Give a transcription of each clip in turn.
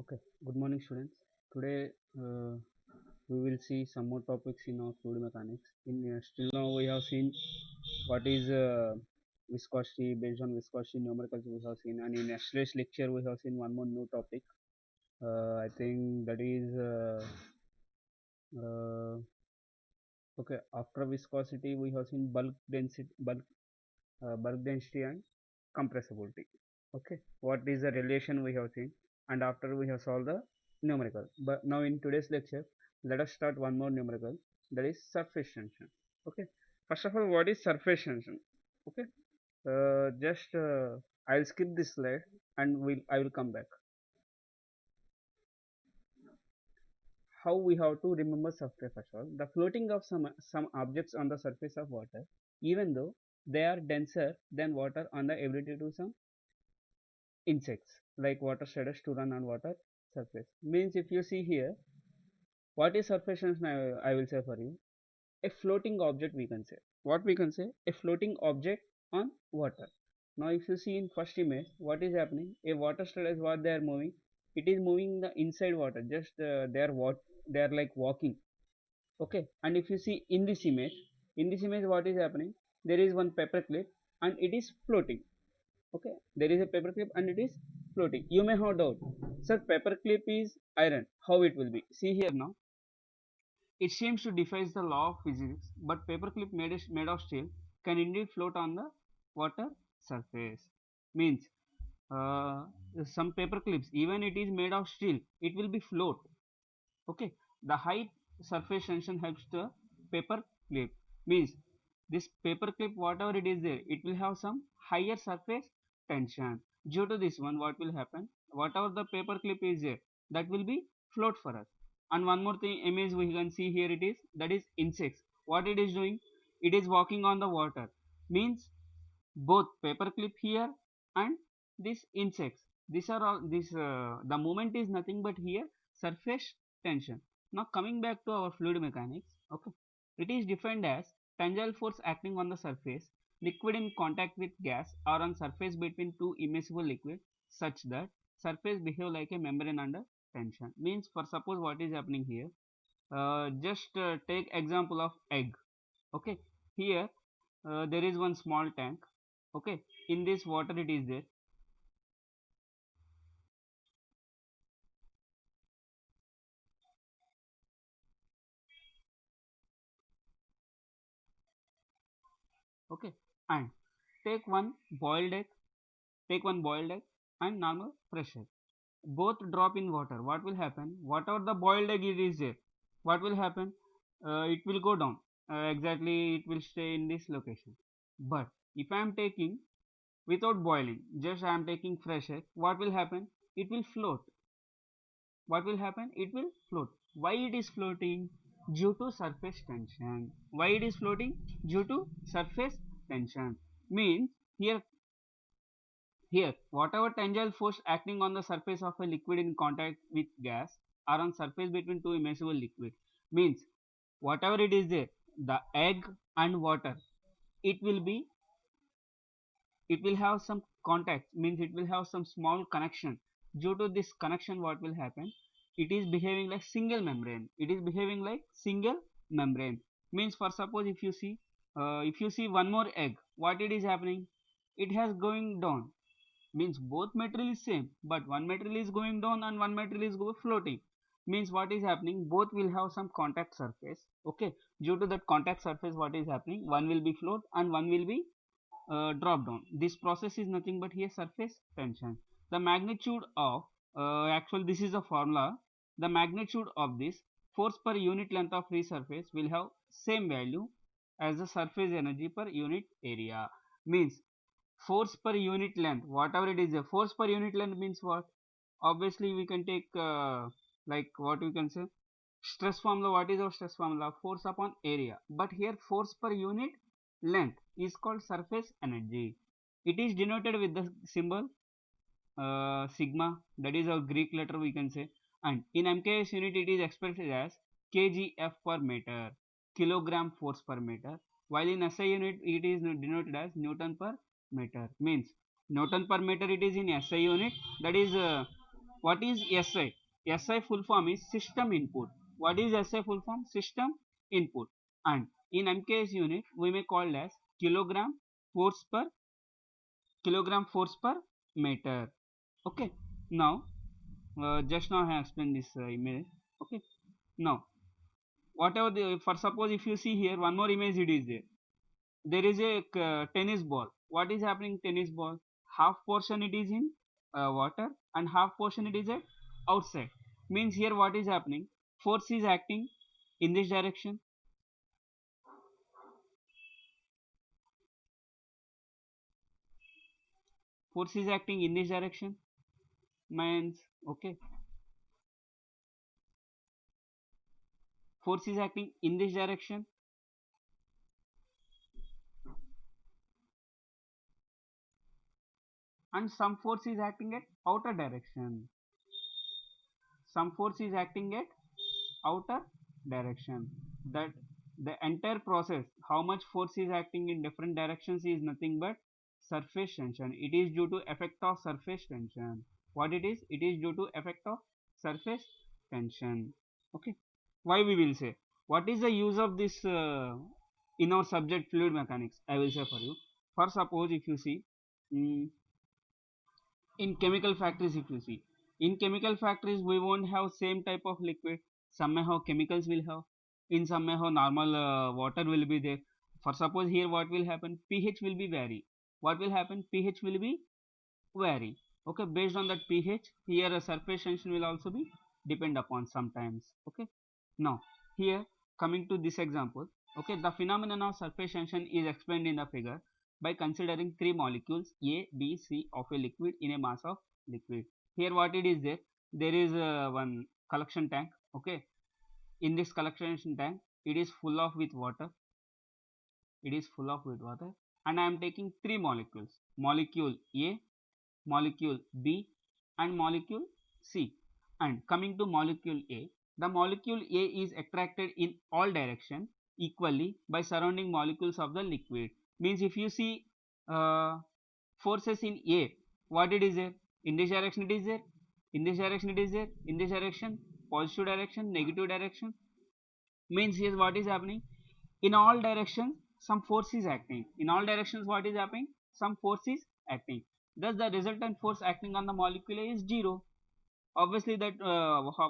Okay, good morning, students. Today we will see some more topics in our fluid mechanics. Still now we have seen what is viscosity. Based on viscosity numericals we have seen, and in yesterday's lecture we have seen one more new topic. I think that is uh, okay. After viscosity we have seen bulk density and compressibility. Okay, what is the relation we have seen, and after we have solved the numerical. But now in today's lecture, let us start one more numerical, that is surface tension. Okay, first of all, what is surface tension? Okay, just I'll skip this slide and I will come back. How we have to remember surface? First of all, the floating of some objects on the surface of water, even though they are denser than water, on the ability to some insects like water sliders to run on water surface. Means if you see here, what is surface tension? I will say for you, a floating object we can say. What we can say? A floating object on water. Now if you see in first image, what is happening? A water slider is what they are moving. It is moving the inside water. Just they are like walking. Okay. And if you see in this image what is happening? There is one paper clip and it is floating. Okay, there is a paper clip and it is floating. You may have doubt, sir, paper clip is iron, how it will be? See here now, it seems to defies the law of physics, but paper clip made of steel can indeed float on the water surface. Means uh, some paper clips, even it is made of steel, it will be float. Okay, the high surface tension helps the paper clip. Means this paper clip, whatever it is there, it will have some higher surface tension. Due to this one, what will happen? Whatever the paper clip is there, that will be float for us. And one more thing image we can see here, it is that is insects. What it is doing? It is walking on the water. Means both paper clip here and these insects, these are all this the movement is nothing but here surface tension. Now coming back to our fluid mechanics. Okay, it is defined as tensile force acting on the surface liquid in contact with gas or on surface between two immiscible liquid such that surface behave like a membrane under tension. Means for suppose what is happening here, just take example of egg. Okay, here there is one small tank. Okay, in this water it is there. Okay, and take one boiled egg, take one boiled egg and normal fresh egg, both drop in water. What will happen? Whatever the boiled egg it is there, what will happen? It will go down. Exactly, it will stay in this location. But if I am taking without boiling, just I am taking fresh egg, what will happen? It will float. What will happen? It will float. Why it is floating? Due to surface tension. Why it is floating? Due to surface tension. Means here, whatever tangential force acting on the surface of a liquid in contact with gas or on surface between two immiscible liquid, means whatever it is there, the egg and water, it will be, it will have some contact, means it will have some small connection. Due to this connection, what will happen? It is behaving like single membrane. It is behaving like single membrane. Means for suppose if you see one more egg, what it is happening? It has going down. Means both material is same, but one material is going down and one material is go floating. Means what is happening? Both will have some contact surface. Okay, due to that contact surface, what is happening? One will be float and one will be drop down. This process is nothing but here surface tension. The magnitude of actually this is the formula. The magnitude of this force per unit length of free surface will have same value as the surface energy per unit area. Means force per unit length, whatever it is, a force per unit length means what? Obviously we can take like what we can say, stress formula. What is our stress formula? Force upon area. But here force per unit length is called surface energy. It is denoted with the symbol sigma, that is our Greek letter we can say, and in MKS unit it is expressed as kgf per meter, kilogram force per meter, while in SI unit it is denoted as Newton per meter. Means Newton per meter it is in SI unit, that is What is SI? SI full form is system input. What is SI full form? System input. And in MKS unit we may call as force per kilogram force per meter. Okay. Now just now I have explained this image. Okay. Now whatever the, for suppose if you see here one more image it is there. There is a tennis ball. What is happening tennis ball? Half portion it is in water and half portion it is at outside. Means here what is happening? Force is acting in this direction. Force is acting in this direction. Means okay. Force is acting in this direction. And some force is acting at outer direction. Some force is acting at outer direction. That the entire process, how much force is acting in different directions, is nothing but surface tension. It is due to effect of surface tension. What it is? It is due to effect of surface tension. Okay. Why we will say? What is the use of this in our subject fluid mechanics? I will say for you. For suppose if you see. In chemical factories if you see, in chemical factories we won't have same type of liquid. Some may have chemicals will have, in some may have normal water will be there. For suppose here what will happen, pH will be vary. What will happen, pH will be vary. Okay, based on that pH here a surface tension will also be depend upon sometimes. Okay, now here coming to this example. Okay, the phenomenon of surface tension is explained in the figure by considering three molecules A, B, C of a liquid in a mass of liquid. Here what it is there? There is one collection tank. Okay, in this collection tank it is full of with water. It is full of with water, and I am taking three molecules: molecule A, molecule B, and molecule C. And coming to molecule A, the molecule A is attracted in all direction equally by surrounding molecules of the liquid. Means if you see forces in A, what it is there? In this direction it is there, in this direction it is there, in this direction, positive direction, negative direction. Means here what is happening? In all directions some force is acting. In all directions what is happening? Some force is acting. Thus the resultant force acting on the molecule A is 0. Obviously that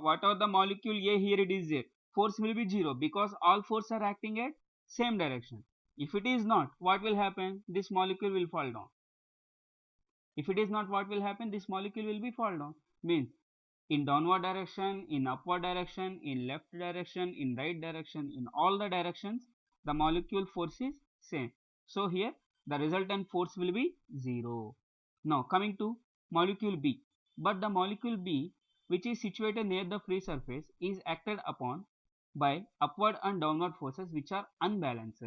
whatever the molecule A here it is there, force will be 0 because all forces are acting at same direction. If it is not, what will happen? This molecule will fall down. If it is not, what will happen? This molecule will be fall down. Means in downward direction, in upward direction, in left direction, in right direction, in all the directions the molecule force is same. So here the resultant force will be 0. Now coming to molecule B. But the molecule B, which is situated near the free surface, is acted upon by upward and downward forces which are unbalanced.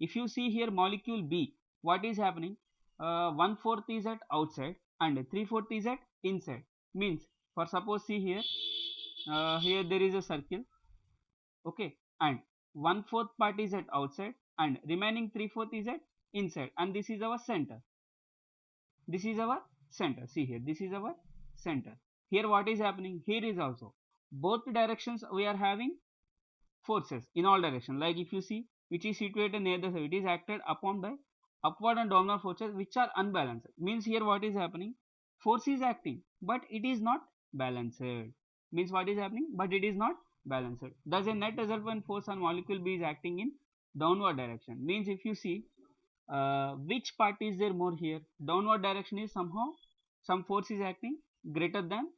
If you see here molecule B, what is happening? 1/4 is at outside and 3/4 is at inside. Means for suppose see here, here there is a circle. Okay, and 1/4 part is at outside and remaining 3/4 is at inside, and this is our center. This is our center. See here, this is our center. Here what is happening? Here is also both directions we are having forces in all directions. Like if you see, which is situated near the, it is acted upon by upward and downward forces which are unbalanced. Means here what is happening? Force is acting but it is not balanced. Means what is happening? But it is not balanced. Thus a net resultant force on molecule B is acting in downward direction. Means if you see which part is there more here? Downward direction is somehow some force is acting greater than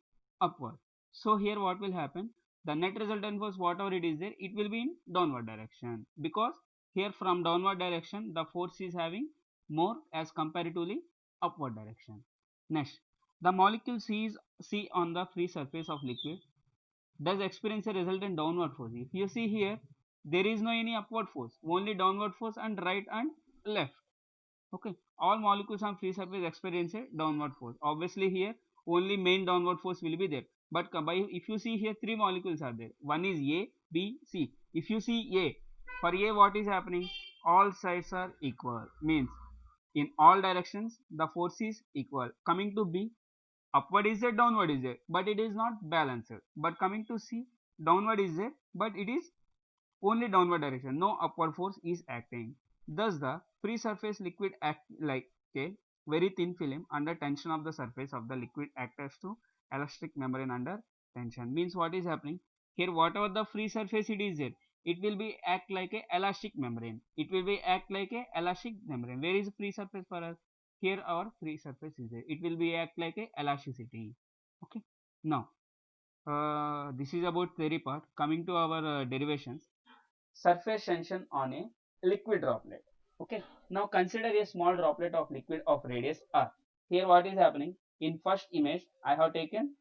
upward. So here what will happen? The net resultant force whatever it is there, it will be in downward direction, because here from downward direction the force is having more as comparatively upward direction. Next, the molecule C on the free surface of liquid does experience a resultant downward force. If you see here, there is no any upward force, only downward force and right and left. Okay, all molecules on free surface experience a downward force. Obviously here only main downward force will be there, but by if you see here three molecules are there, one is A, B, C. If you see A, for A what is happening? All sides are equal, means in all directions the force is equal. Coming to B, Upward is there, downward is there, but it is not balanced. But coming to C, downward is there, but it is only downward direction, no upward force is acting. Thus the free surface liquid act like a very thin film under tension of the surface of the liquid acts as to elastic membrane under tension. Means what is happening here, whatever the free surface it is there, it will be act like a elastic membrane. It will be act like a elastic membrane. Where is free surface for us? Here our free surface is there. It will be act like a elasticity. Okay. Now this is about theory part. Coming to our derivations. Surface tension on a liquid droplet. Okay. Now consider a small droplet of liquid of radius r. Here what is happening? In first image I have taken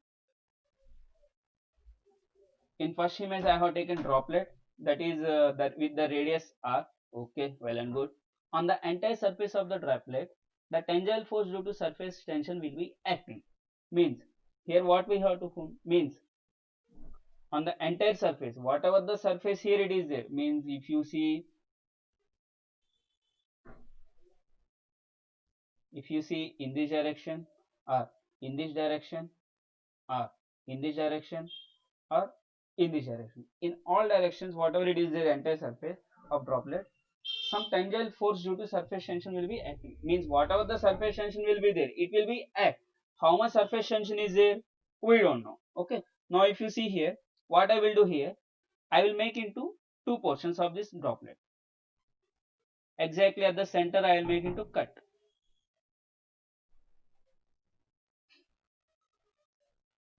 droplet that is that with the radius r. Okay, well and good. On the entire surface of the droplet, the tensile force due to surface tension will be acting. Means here what we have to means on the entire surface, whatever the surface here it is there, means if you see in this direction or in this direction or in this direction or in this direction, in all directions whatever it is there entire surface of droplet, some tangential force due to surface tension will be acting. Means whatever the surface tension will be there, it will be act. How much surface tension is there, we don't know. Okay, now if you see here, what I will do here, I will make into two portions of this droplet. Exactly at the center I will make into cut.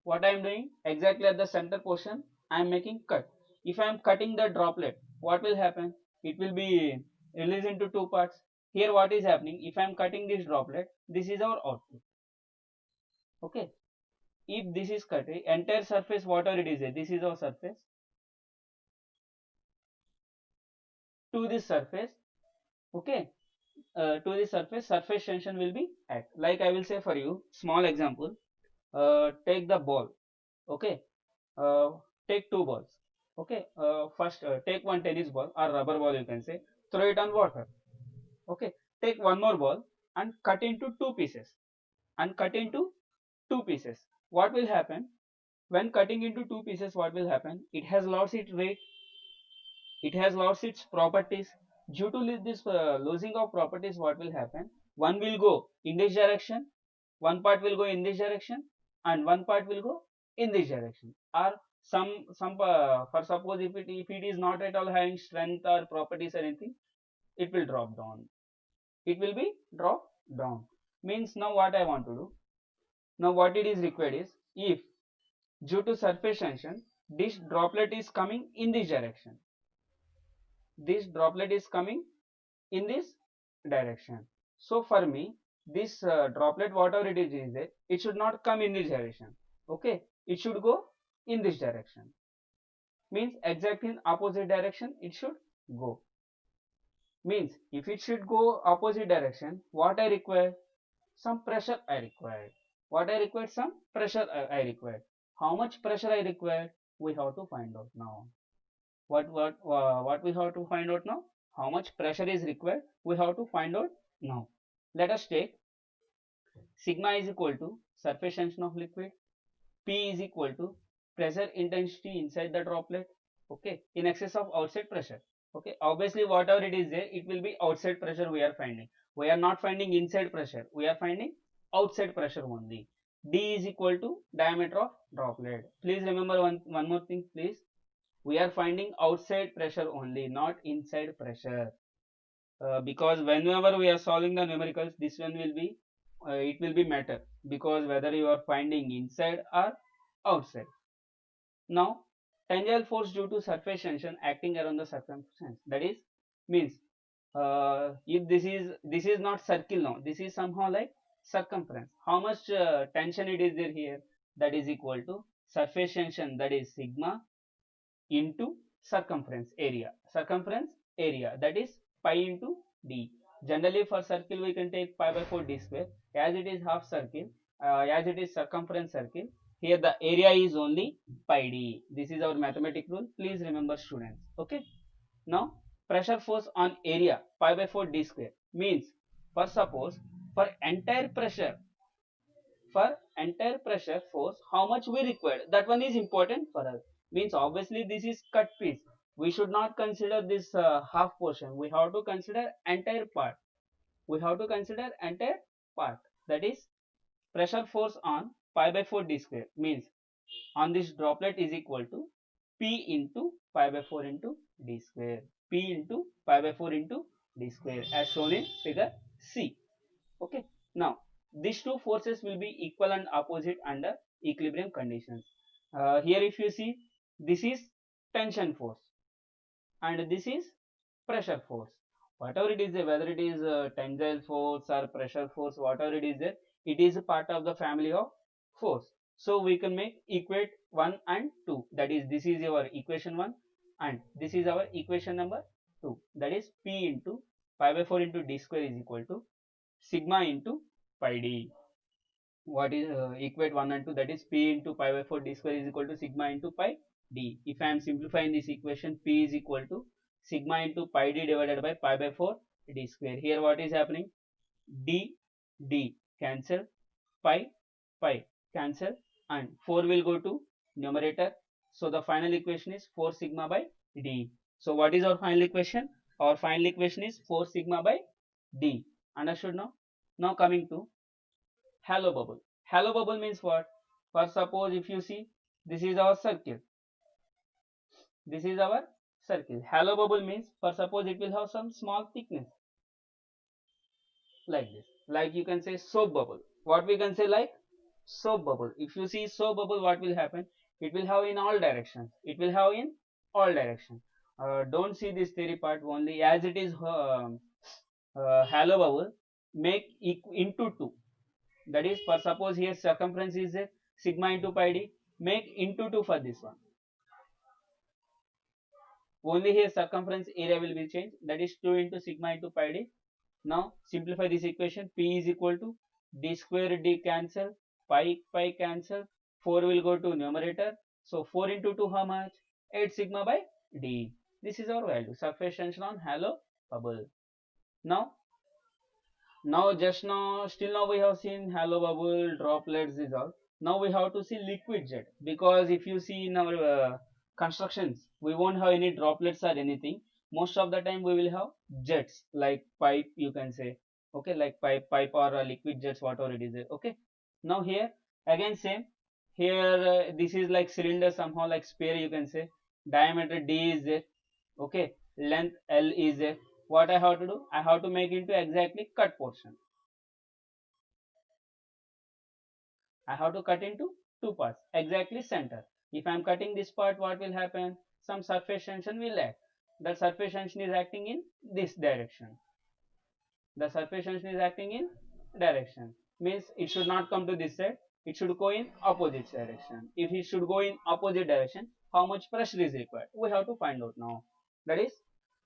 What I am doing, exactly at the center portion I am making cut. If I am cutting the droplet, what will happen? It will be released into two parts. Here what is happening, if I am cutting this droplet, this is our output. Okay, if this is cut, entire surface whatever it is, this is our surface. To this surface, okay, to this surface tension will be act. Like I will say for you, small example. Take the ball. Okay, uh, take two balls. Okay, first take one tennis ball or rubber ball, you can say, throw it on water. Okay, take one more ball and cut into two pieces. What will happen when cutting into two pieces? What will happen? It has lost its weight. It has lost its properties. Due to this losing of properties, what will happen? One will go in this direction, one part will go in this direction, and one part will go in this direction. Or some for suppose if it is not at all having strength or properties or anything, it will drop down. It will be drop down. Means now what I want to do? Now what it is required is, if due to surface tension this droplet is coming in this direction, this droplet is coming in this direction. So for me, this droplet whatever it is there, it should not come in this direction. Okay, it should go in this direction. Means exactly in opposite direction it should go. Means if it should go opposite direction, what I require? Some pressure I required. What I required? Some pressure I required. How much pressure I required? We have to find out now. What we have to find out now? How much pressure is required? We have to find out now. Let us take sigma is equal to surface tension of liquid, P is equal to pressure intensity inside the droplet, okay, in excess of outside pressure. Okay, obviously whatever it is there, it will be outside pressure we are finding. We are not finding inside pressure, we are finding outside pressure only. D is equal to diameter of droplet. Please remember one more thing, please. We are finding outside pressure only, not inside pressure. Because whenever we are solving the numericals, this one will be it will be matter, because whether you are finding inside or outside. Now tangential force due to surface tension acting around the circumference, that is means if this is not circle, now this is somehow like circumference. How much tension it is there here? That is equal to surface tension, that is sigma, into circumference area, that is pi into d. Generally for circle we can take pi by 4 d square. As it is half circle, as it is circumference circle, here the area is only pi d. This is our mathematical rule, please remember students. Okay, now pressure force on area pi by 4 d square means, for suppose for entire pressure for entire pressure force how much we require, that one is important for us. Means obviously this is cut piece, we should not consider this half portion, we have to consider entire part, we have to consider entire part. That is pressure force on pi by 4 d square, means on this droplet is equal to P into pi by 4 into d square, P into pi by 4 into d square as shown in figure C. Okay, now these two forces will be equal and opposite under equilibrium conditions. Here if you see, this is tension force and this is pressure force. Whatever it is, whether it is tensile force or pressure force, whatever it is there, it is a part of the family of force. So we can make equate 1 and 2. That is, this is your equation 1 and this is our equation number 2. That is P into pi by 4 into d square is equal to sigma into pi d. What is equate 1 and 2, that is P into pi by 4 d square is equal to sigma into pi d. If I am simplifying this equation, P is equal to sigma into pi d divided by pi by 4 d square. Here what is happening? D cancel, pi cancel, and 4 will go to numerator. So the final equation is 4 sigma by d. So what is our final equation? Our final equation is 4 sigma by d. Understood now? Now coming to halo bubble. Halo bubble means what? For suppose if you see, this is our circle. This is our circle. Halo bubble means, for suppose it will have some small thickness like this. Like you can say soap bubble. What we can say like soap bubble. If you see soap bubble, what will happen? It will have in all directions. It will have in all directions. Don't see this theory part only, as it is halo bubble make into 2. That is, for suppose here circumference is sigma into pi d, make into 2 for this one. Only here circumference area will be changed, that is 2 into sigma into pi d. Now simplify this equation, P is equal to d square d cancel, pi cancel, 4 will go to numerator. So 4 into 2 how much? 8 sigma by d. This is our value, surface tension on halo bubble. Now still now we have seen halo bubble, droplets is all. Now we have to see liquid jet, because if you see in our constructions, we won't have any droplets or anything. Most of the time we will have jets like pipe, you can say. Okay, like pipe or liquid jets, whatever it is. Okay. Now here again same. Here this is like cylinder, somehow like sphere, you can say. Diameter d is there. Okay. Length L is there. What I have to do? I have to make into exactly cut portion. I have to cut into two parts, exactly center. If I am cutting this part, what will happen? Some surface tension will act. That surface tension is acting in this direction. The surface tension is acting in direction. Means it should not come to this side. It should go in opposite direction. If it should go in opposite direction, how much pressure is required? We have to find out now. That is,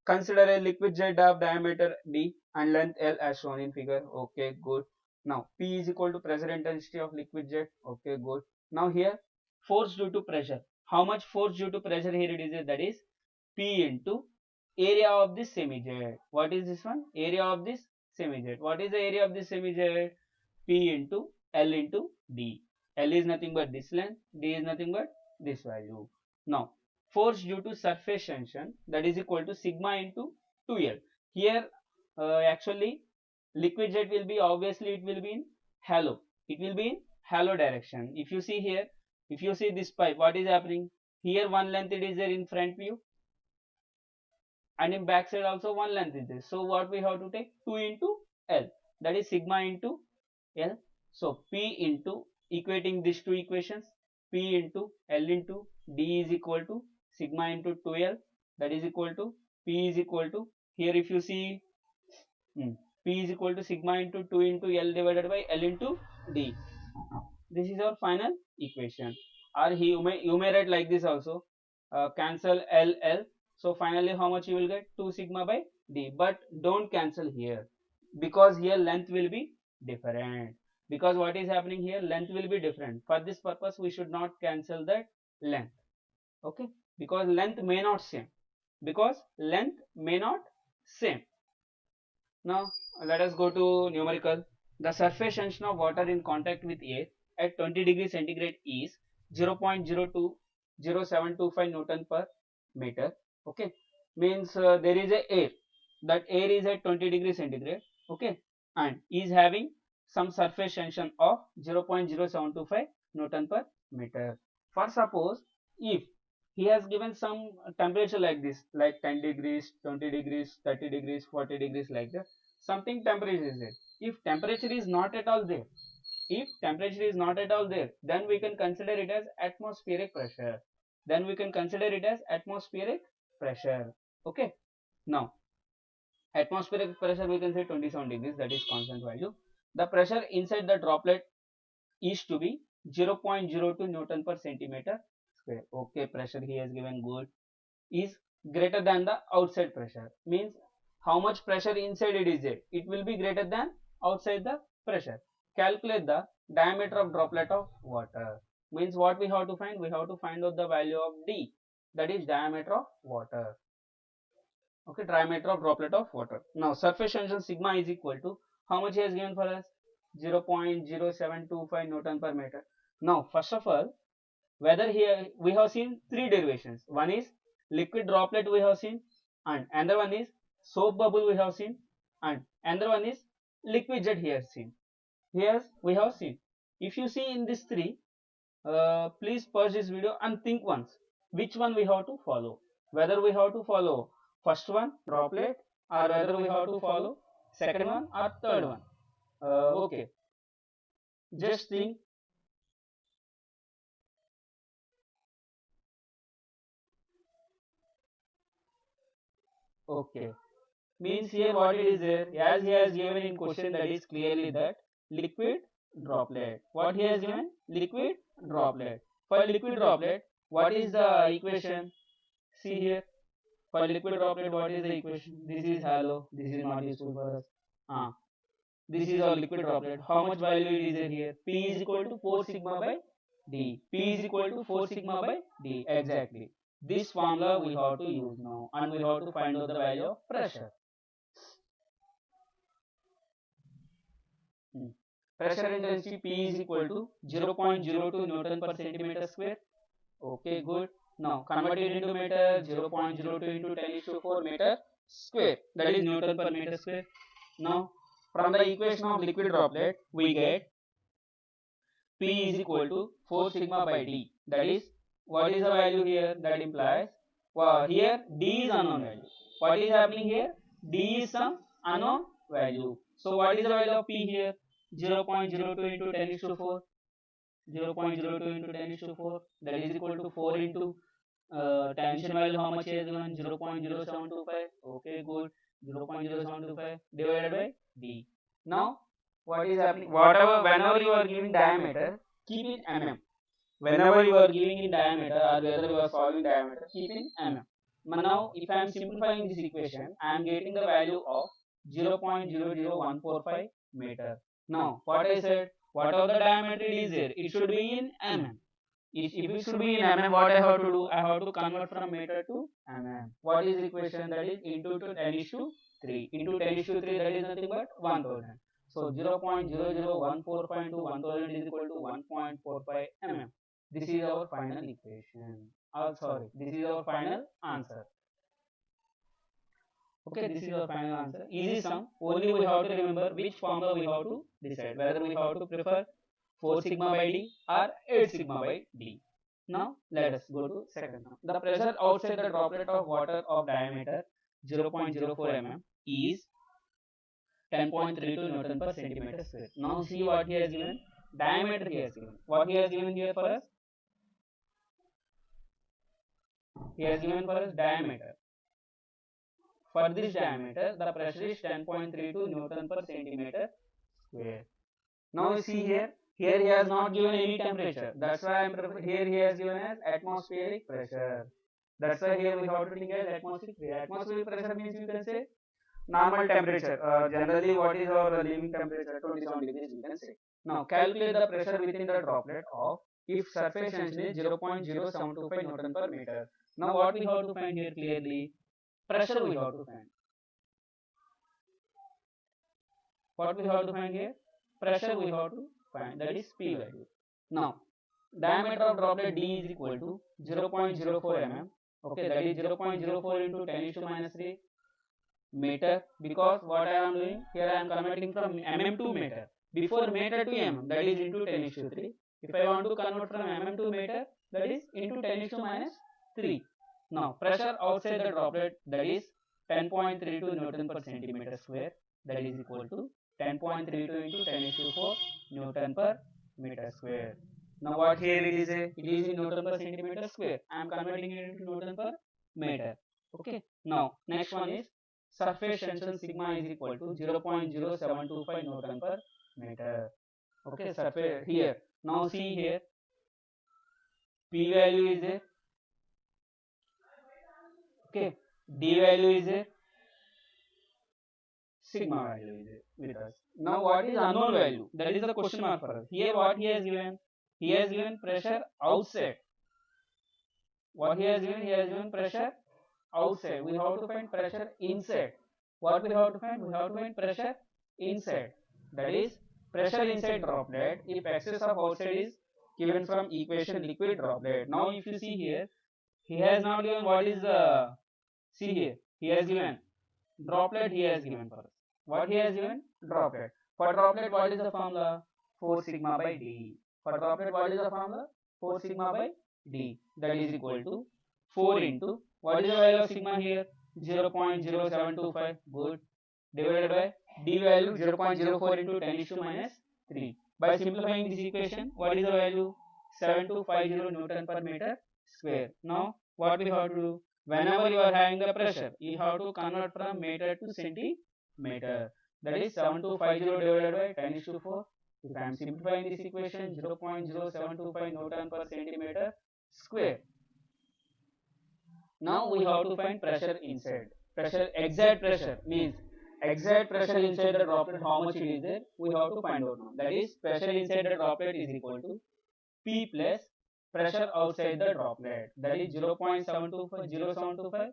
consider a liquid jet of diameter d and length L as shown in figure. Okay, good. Now P is equal to pressure intensity of liquid jet. Okay, good. Now here force due to pressure. How much force due to pressure here it is? That is P into area of this semi-jet. What is this one? Area of this semi-jet. What is the area of this semi-jet? P into L into D. L is nothing but this length. D is nothing but this value. Now force due to surface tension, that is equal to sigma into 2L. Here actually liquid jet will be, obviously it will be in halo. It will be in halo direction. If you see here, if you see this pipe, what is happening? Here one length it is there in front view, and in back side also one length is there. So what we have to take? 2 into L. That is sigma into L. So P into, equating these two equations, P into L into D is equal to sigma into 2L. That is equal to P is equal to, here if you see, P is equal to sigma into 2 into L divided by L into D. This is our final equation. Or you may write like this also, cancel L. So finally how much you will get? 2 sigma by D. But don't cancel here, because here length will be different. Because what is happening here, length will be different. For this purpose we should not cancel that length. Okay, because length may not same. Now let us go to numerical. The surface tension of water in contact with air at 20 degrees centigrade is 0.0725 Newton per meter. Okay, means there is a air, that air is at 20 degrees centigrade, okay, and is having some surface tension of 0.0725 Newton per meter. For suppose if he has given some temperature like this, like 10 degrees, 20 degrees, 30 degrees, 40 degrees, like that, something temperature is there. If temperature is not at all there, if temperature is not at all there, then we can consider it as atmospheric pressure. Then we can consider it as atmospheric pressure. Okay. Now, atmospheric pressure we can say 27 degrees, that is constant value. The pressure inside the droplet is to be 0.02 Newton per centimeter square. Okay, pressure he has given good is greater than the outside pressure. Means how much pressure inside it is there? It will be greater than outside the pressure. Calculate the diameter of droplet of water. Means what we have to find? We have to find out the value of D, that is diameter of water. Okay, diameter of droplet of water. Now surface tension sigma is equal to how much he has given for us? 0.0725 Newton per meter. Now first of all, whether here we have seen three derivations. One is liquid droplet we have seen, and another one is soap bubble we have seen, and another one is liquid jet here seen. Here we have seen. If you see in these three, please pause this video and think once which one we have to follow. Whether we have to follow first one droplet, or whether we have to follow second one or third one. Okay, just think. Okay, means here what it is there, as he has given in question, that is clearly that liquid droplet. What he has given? Liquid droplet. For liquid droplet, what is the equation? See here, for liquid droplet, what is the equation? This is hollow, this is not useful for us. This is our liquid droplet. How much value it is here? P is equal to 4 sigma by D. P is equal to 4 sigma by D. Exactly. This formula we have to use now, and we have to find out the value of pressure. Pressure intensity P is equal to 0.02 Newton per centimeter square. Okay, good. Now convert it into meter. 0.02 into 10 is to 4 meter square. That is Newton per meter square. Now from the equation of liquid droplet, we get P is equal to 4 sigma by D. That is, what is the value here? That implies, here D is unknown value. What is happening here? D is some unknown value. So what is the value of P here? 0.02 into 10 is to 4. 0.02 into 10 is to 4. That is equal to 4 into tension value. How much is given? 0.0725. Okay, good. 0.0725 divided by D. Now what is happening? Whatever, whenever you are giving diameter, keep in mm. Whenever you are giving in diameter, or whether you are solving diameter, keep in mm. Now if I am simplifying this equation, I am getting the value of 0.00145 meter. Now what I said, whatever the diameter is there, it should be in mm. If it should be in mm, what I have to do? I have to convert from meter to mm. What is the equation? That is into 10 is to 3. Into 10 is to 3, that is nothing but 1000. So 0.00145 into 1000 is equal to 1.45 mm. This is our final equation. Sorry, this is our final answer. Okay, this is our final answer. Easy sum. Only we have to remember which formula we have to decide. Whether we have to prefer 4 sigma by D or 8 sigma by D. Now let us go to second one. The pressure outside the droplet of water of diameter 0.04 mm is 10.32 Newton per centimeter square. Now see what he has given. Diameter he has given. What he has given here for us? He has given for us diameter. For this diameter, the pressure is 10.32 Newton per centimeter square. Now you see here, here he has not given any temperature. That's why here he has given as atmospheric pressure. That's why here we have to think as atmospheric pressure. Atmospheric pressure means you can say normal temperature. Generally, what is our living temperature? 27 degrees we can say. Now calculate the pressure within the droplet of if surface tension is 0.0725 Newton per meter. Now what we have to find here clearly? Pressure we have to find. What we have to find here? Pressure we have to find, that is P value. Now diameter of droplet D is equal to 0.04 mm. Okay, that is 0.04 into 10 is to minus 3 meter, because what I am doing here, I am converting from mm to meter. Before meter to mm, that is into 10 is to 3. If I want to convert from mm to meter, that is into 10 is to minus 3. Now pressure outside the droplet, that is 10.32 Newton per centimeter square, that is equal to 10.32 into 10 is to 4 Newton per meter square. Now what here it is, it is in Newton per centimeter square. I am converting it into Newton per meter. Okay. Now next one is surface tension sigma is equal to 0.0725 Newton per meter. Okay, surface here. Now see here, P value is there. Okay, D value is there. Sigma value is there with us. Now what is unknown value? That is the question mark for us. Here what he has given? He has given pressure outside. What he has given? He has given pressure outside. We have to find pressure inside. What we have to find? We have to find pressure inside. That is pressure inside droplet if excess of outside is given from equation liquid droplet. Now if you see here, he has now given what is the, see here, he has given droplet, he has given for us. What he has given? Droplet. For droplet, what is the formula? 4 sigma by D. For droplet, what is the formula? 4 sigma by D. That is equal to 4 into, what is the value of sigma here? 0.0725. Good. Divided by D value 0.04 into 10 is to minus 3. By simplifying this equation, what is the value? 7250 Newton per meter square. Now, what we have to do? Whenever you are having the pressure, you have to convert from meter to centimeter. That is 7250 divided by 10 is to 4. If I am simplifying this equation, 0.0725 Newton per centimeter square. Now we have to find pressure inside. Pressure, exact pressure means exact pressure inside the droplet, how much it is there, we have to find out now. That is pressure inside the droplet is equal to P plus pressure outside the droplet, that is 0.725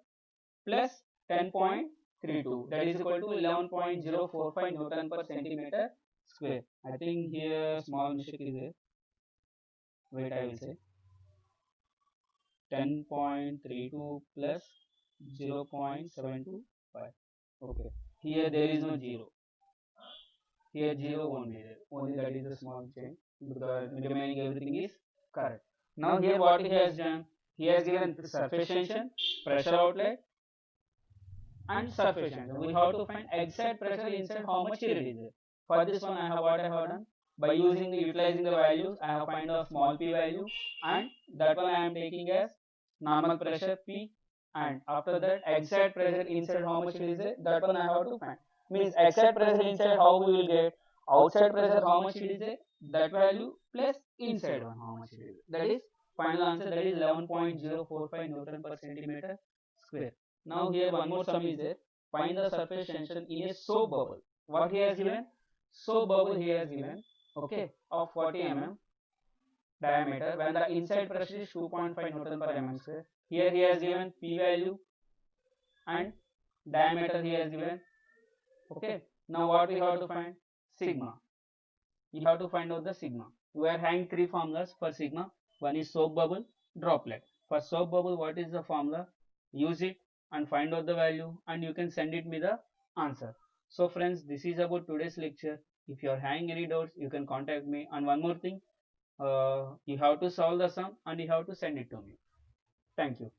plus 10.32, that is equal to 11.045 Newton per centimeter square. I think here small mistake is there. Wait, I will say 10.32 plus 0.725. Okay. Here there is no 0. Here 0 won't be there. Only that is a small change. Because remaining everything is correct. Now here what he has done? He has given surface tension, pressure outlet, and surface tension. We have to find exact pressure inside how much it is there. For this one, I have what I have done. By utilizing the values, I have find a small p value, and that one I am taking as normal pressure P, and after that exact pressure inside how much it is there, that one I have to find. Means exact pressure inside how we will get, outside pressure how much it is there, that value plus inside one how much it is. That is final answer, that is 11.045 Newton per centimeter square. Now here one more sum is there. Find the surface tension in a soap bubble. What he has given? Soap bubble he has given, okay, of 40 mm diameter when the inside pressure is 2.5 Newton per mm square. Here he has given P value and diameter he has given. Okay. Now what we have to find? Sigma. You have to find out the sigma. We are having three formulas for sigma. One is soap bubble, droplet. For soap bubble, what is the formula? Use it and find out the value, and you can send it me the answer. So friends, this is about today's lecture. If you are having any doubts, you can contact me. And one more thing, you have to solve the sum and you have to send it to me. Thank you.